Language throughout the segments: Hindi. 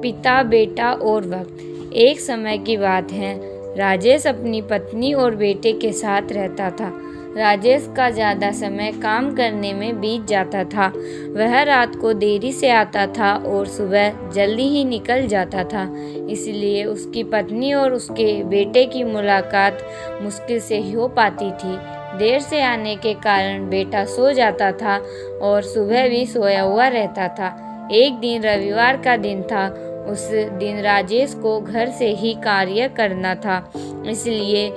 पिता, बेटा और वक्त। एक समय की बात है, राजेश अपनी पत्नी और बेटे के साथ रहता था। राजेश का ज़्यादा समय काम करने में बीत जाता था। वह रात को देरी से आता था और सुबह जल्दी ही निकल जाता था। इसलिए उसकी पत्नी और उसके बेटे की मुलाकात मुश्किल से ही हो पाती थी। देर से आने के कारण बेटा सो जाता था और सुबह भी सोया हुआ रहता था। एक दिन रविवार का दिन था। उस दिन राजेश को घर से ही कार्य करना था, इसलिए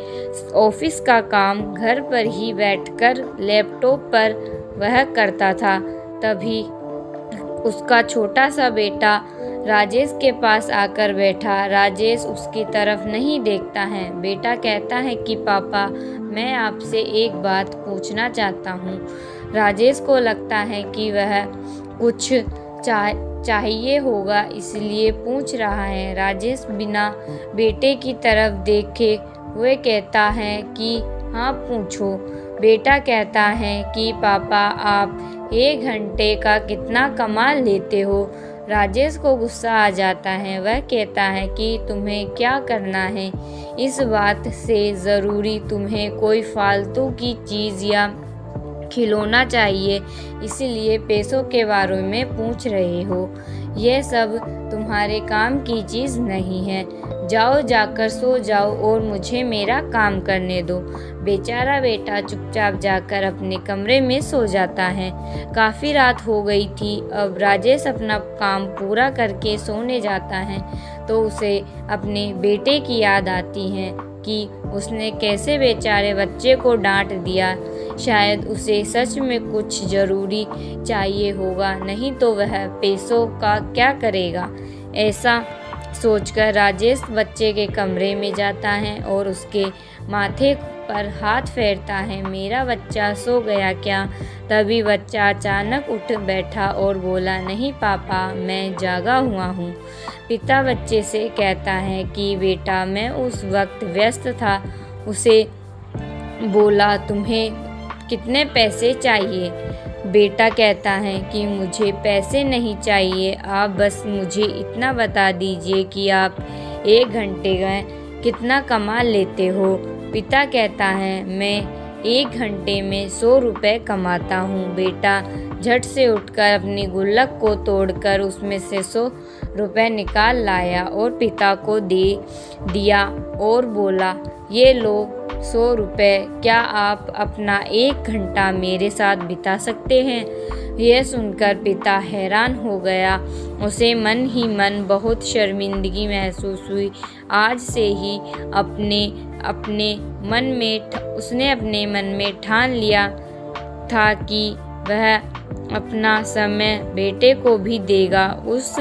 ऑफिस का काम घर पर ही बैठकर लैपटॉप पर वह करता था। तभी उसका छोटा सा बेटा राजेश के पास आकर बैठा। राजेश उसकी तरफ नहीं देखता है। बेटा कहता है कि पापा, मैं आपसे एक बात पूछना चाहता हूँ। राजेश को लगता है कि वह कुछ चाहिए होगा, इसलिए पूछ रहा है। राजेश बिना बेटे की तरफ देखे हुए कहता है कि हाँ पूछो। बेटा कहता है कि पापा, आप 1 घंटे का कितना कमा लेते हो। राजेश को गुस्सा आ जाता है। वह कहता है कि तुम्हें क्या करना है इस बात से? ज़रूरी तुम्हें कोई फालतू की चीज़ या खिलौना चाहिए, इसलिए पैसों के बारे में पूछ रहे हो। यह सब तुम्हारे काम की चीज़ नहीं है। जाओ, जाकर सो जाओ और मुझे मेरा काम करने दो। बेचारा बेटा चुपचाप जाकर अपने कमरे में सो जाता है। काफ़ी रात हो गई थी। अब राजेश अपना काम पूरा करके सोने जाता है तो उसे अपने बेटे की याद आती है कि उसने कैसे बेचारे बच्चे को डांट दिया। शायद उसे सच में कुछ ज़रूरी चाहिए होगा, नहीं तो वह पैसों का क्या करेगा। ऐसा सोचकर राजेश बच्चे के कमरे में जाता है और उसके माथे पर हाथ फेरता है। मेरा बच्चा सो गया क्या? तभी बच्चा अचानक उठ बैठा और बोला, नहीं पापा, मैं जागा हुआ हूँ। पिता बच्चे से कहता है कि बेटा, मैं उस वक्त व्यस्त था। उसे बोला, तुम्हें कितने पैसे चाहिए? बेटा कहता है कि मुझे पैसे नहीं चाहिए, आप बस मुझे इतना बता दीजिए कि आप 1 घंटे में कितना कमा लेते हो। पिता कहता है, मैं 1 घंटे में 100 रुपये कमाता हूँ। बेटा झट से उठकर अपनी गुल्लक को तोड़कर उसमें से 100 रुपये निकाल लाया और पिता को दे दिया और बोला, ये लो 100 रुपये। क्या आप अपना 1 घंटा मेरे साथ बिता सकते हैं? यह सुनकर पिता हैरान हो गया। उसे मन ही मन बहुत शर्मिंदगी महसूस हुई। आज से ही उसने अपने मन में ठान लिया था कि वह अपना समय बेटे को भी देगा। उस